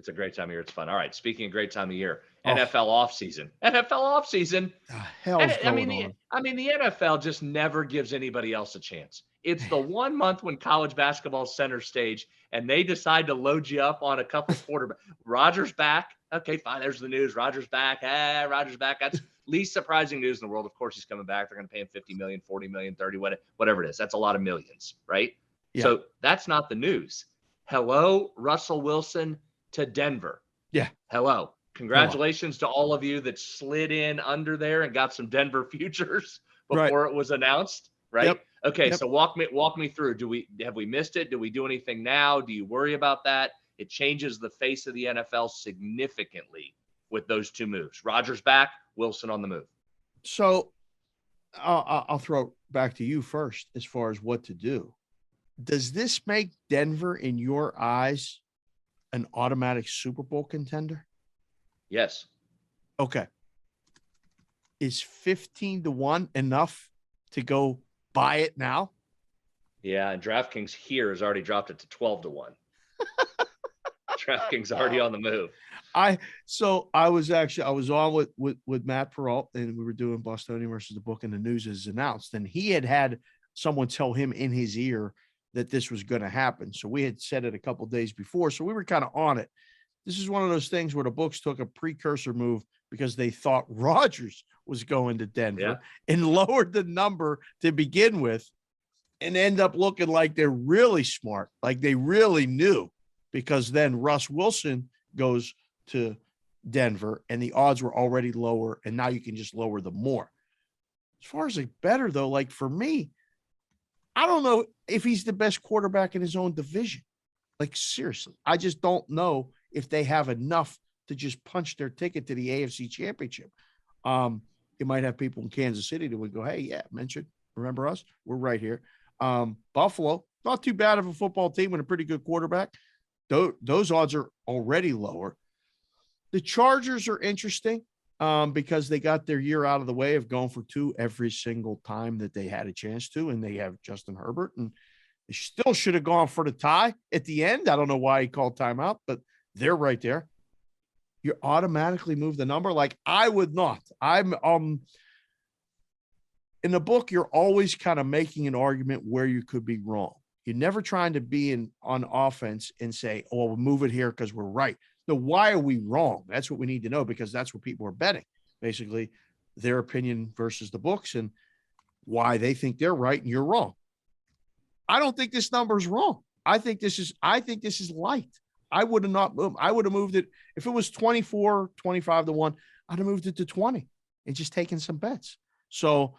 It's a great time of year. It's fun. All right. Speaking of great time of year, Oh, NFL offseason. NFL offseason. the And hell's I going mean, the on? I mean, the NFL just never gives anybody else a chance. It's the 1 month when college basketball center stage, and they decide to load you up on a couple quarterbacks. Rogers back. Okay, fine. There's the news. Rogers back. Rogers back. That's least surprising news in the world. Of course, he's coming back. They're going to pay him 50 million, 40 million, 30, whatever it is. That's a lot of millions, right? Yeah. So that's not the news. Hello, Russell Wilson to Denver. Yeah. Hello. Hello. Congratulations to all of you that slid in under there and got some Denver futures Right. before it was announced, right? Yep. Okay, Yep. so walk me through. Have we missed it? Do we do anything now? Do you worry about that? It changes the face of the NFL significantly with those two moves. Rodgers back, Wilson on the move. So I'll throw it back to you first as far as what to do. Does this make Denver, in your eyes, an automatic Super Bowl contender? Yes. Okay. Is 15-1 enough to go buy it now? Yeah, and DraftKings here has already dropped it to 12-1. DraftKings already on the move. I was on with Matt Peralt, and we were doing Bostonian versus the book, and the news is announced, and he had someone tell him in his ear that this was going to happen. So we had said it a couple of days before, so we were kind of on it. This is one of those things where the books took a precursor move because they thought Rodgers was going to Denver and lowered the number to begin with, and end up looking like they're really smart, like they really knew, because then Russ Wilson goes to Denver and the odds were already lower, and now you can just lower them more. As far as like better though, like for me, I don't know if he's the best quarterback in his own division. Like seriously, I just don't know if they have enough to just punch their ticket to the AFC Championship. You might have people in Kansas City that would go, "Hey, yeah, mention, remember us? We're right here." Buffalo, not too bad of a football team with a pretty good quarterback. Those odds are already lower. The Chargers are interesting because they got their year out of the way of going for two every single time that they had a chance to, and they have Justin Herbert, and they still should have gone for the tie at the end. I don't know why he called timeout, but they're right there. You automatically move the number. Like I would not. I'm in the book, you're always kind of making an argument where you could be wrong. You're never trying to be on offense and say, "Oh, we'll move it here because we're right." No, why are we wrong? That's what we need to know, because that's what people are betting. Basically, their opinion versus the books and why they think they're right and you're wrong. I don't think this number is wrong. I think this is light. I would have not moved. I would have moved it if it was 24, 25-1. I'd have moved it to 20 and just taken some bets. So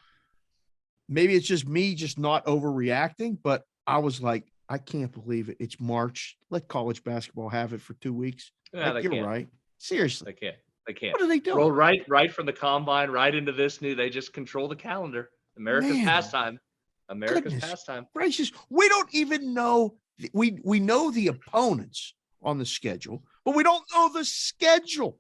maybe it's just me just not overreacting, but I was like, I can't believe it. It's March. Let college basketball have it for 2 weeks. Yeah, like, you're right. Seriously. They can't. What are they doing? Roll right from the combine right into this new. They just control the calendar. America's pastime. America's pastime. Gracious. We don't even know. We know the opponents on the schedule, but we don't know the schedule.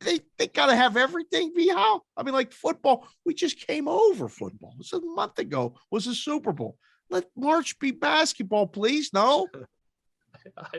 They got to have everything be how. I mean, like football, we just came over football. It was a month ago, was a Super Bowl. Let March be basketball, please. No.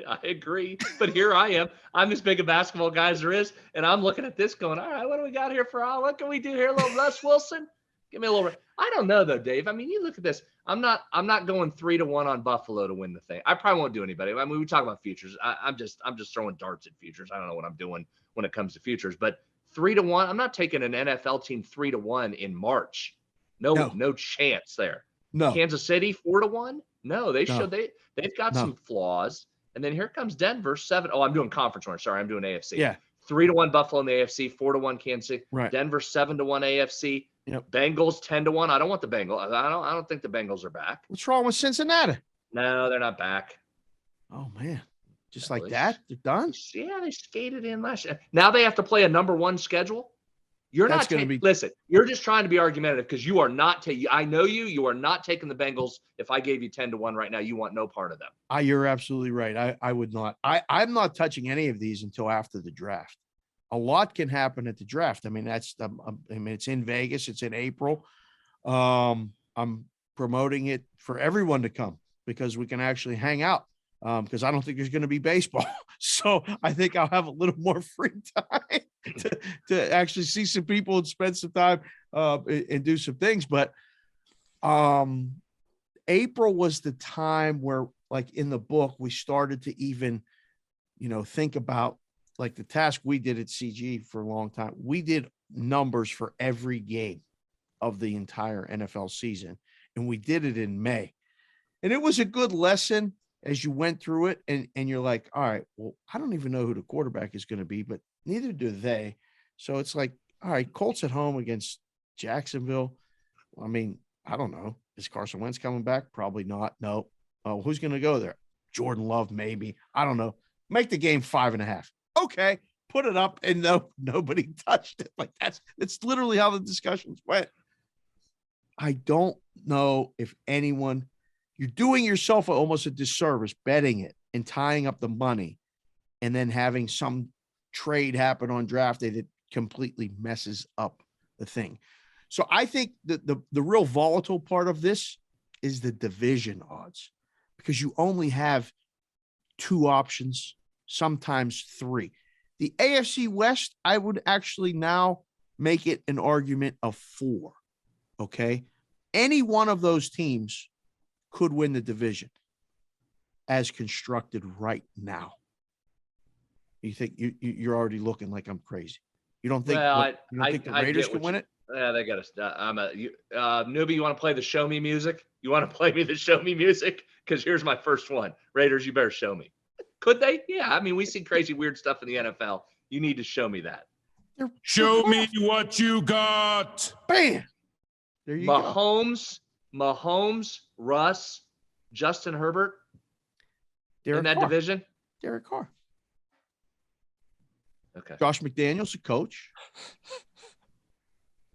I agree, but here I am. I'm as big a basketball guy as there is, and I'm looking at this going, all right, what do we got here for what can we do here? A little Russ Wilson? Give me a little. I don't know though, Dave. I mean, you look at this. I'm not going 3-1 on Buffalo to win the thing. I probably won't do anybody. I mean, we talk about futures. I'm just throwing darts at futures. I don't know what I'm doing when it comes to futures, but 3-1. I'm not taking an NFL team 3-1 in March. No chance there. No. Kansas City 4-1. No, they've got some flaws. And then here comes Denver 7. Oh, I'm doing conference runners. Sorry, I'm doing AFC. Yeah. 3-1 Buffalo in the AFC, 4-1 Kansas City. Right. Denver 7-1 AFC. Yep. Bengals 10-1. I don't want the Bengals. I don't think the Bengals are back. What's wrong with Cincinnati? No, they're not back. Oh man. Just like that? They're done? Yeah, they skated in last year. Now they have to play a number one schedule. Listen, you're just trying to be argumentative because you are not I know you are not taking the Bengals. If I gave you 10-1 right now, you want no part of them. You're absolutely right. I would not. I'm not touching any of these until after the draft. A lot can happen at the draft. I mean, it's in Vegas. It's in April. I'm promoting it for everyone to come because we can actually hang out because I don't think there's going to be baseball. So I think I'll have a little more free time to actually see some people and spend some time and do some things. But April was the time where, like in the book, we started to even, think about like the task we did at CG for a long time. We did numbers for every game of the entire NFL season, and we did it in May. And it was a good lesson as you went through it. And you're like, all right, well, I don't even know who the quarterback is going to be, but neither do they. So it's like, all right, Colts at home against Jacksonville. I mean, I don't know. Is Carson Wentz coming back? Probably not. No. Who's going to go there? Jordan Love, maybe. I don't know. Make the game 5.5. Okay. Put it up, and nobody touched it. Like that's literally how the discussions went. I don't know if anyone, you're doing yourself almost a disservice betting it and tying up the money and then having some trade happen on draft day that completely messes up the thing. So I think that the real volatile part of this is the division odds, because you only have 2 options, sometimes 3. The AFC West, I would actually now make it an argument of 4. Okay. Any one of those teams could win the division as constructed right now. You think you're already looking like I'm crazy? You don't think? Well, you don't think the Raiders can win it? Yeah, they got to. Newbie, you want to play the show me music? You want to play me the show me music? Because here's my first one. Raiders, you better show me. Could they? Yeah. I mean, we see crazy, weird stuff in the NFL. You need to show me that. Show me what you got. Bam. There you go. Mahomes, Russ, Justin Herbert Derek in that Carr. division. Derek Carr. Okay. Josh McDaniels, a coach.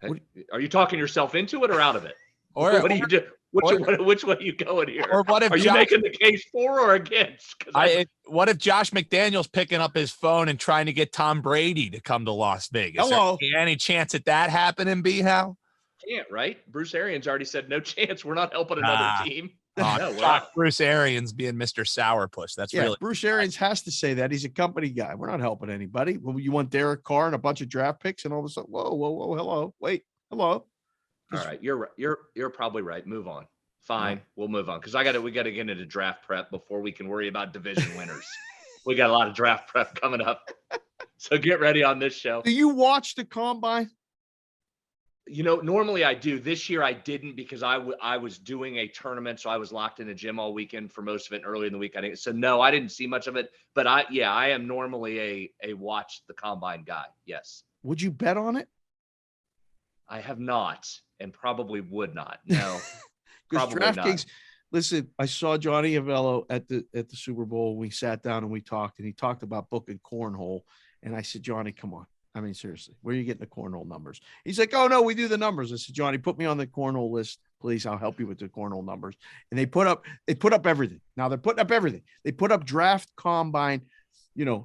Hey, are you talking yourself into it or out of it? Or what do you do? Which way are you going here? Or what if are you making the case for or against? What if Josh McDaniels picking up his phone and trying to get Tom Brady to come to Las Vegas? Hello. Any chance at that happening, B-How? Can't, right? Bruce Arians already said no chance. We're not helping another team. Bruce Arians being Mr. Sourpuss. That's really Bruce Arians has to say that. He's a company guy. We're not helping anybody. Well, you want Derek Carr and a bunch of draft picks and all of a sudden, whoa, hello, wait, hello. All right, you're probably right. Move on. Fine, we'll move on because we got to get into draft prep before we can worry about division winners. We got a lot of draft prep coming up, so get ready on this show. Do you watch the combine? Normally I do. This year I didn't because I was doing a tournament, so I was locked in the gym all weekend for most of it. Early in the week, so no, I didn't see much of it. But I am normally a watch the combine guy. Yes. Would you bet on it? I have not, and probably would not. No, because probably DraftKings. Listen, I saw Johnny Avello at the Super Bowl. We sat down and we talked, and he talked about booking cornhole. And I said, Johnny, come on. I mean, seriously, where are you getting the cornhole numbers? He's like, oh, no, we do the numbers. I said, Johnny, put me on the cornhole list, please. I'll help you with the cornhole numbers. And they put up everything. Now they're putting up everything. They put up draft combine,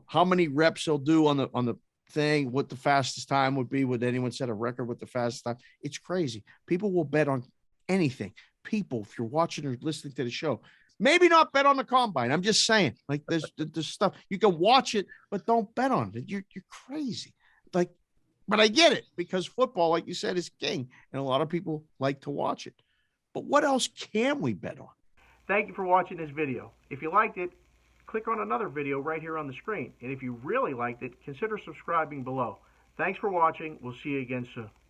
how many reps they'll do on the thing, what the fastest time would be. Would anyone set a record with the fastest time? It's crazy. People will bet on anything. People, if you're watching or listening to the show, maybe not bet on the combine. I'm just saying, like there's stuff you can watch it, but don't bet on it. You're crazy. But I get it because football, like you said, is king, and a lot of people like to watch it. But what else can we bet on? Thank you for watching this video. If you liked it, click on another video right here on the screen. And if you really liked it, consider subscribing below. Thanks for watching. We'll see you again soon.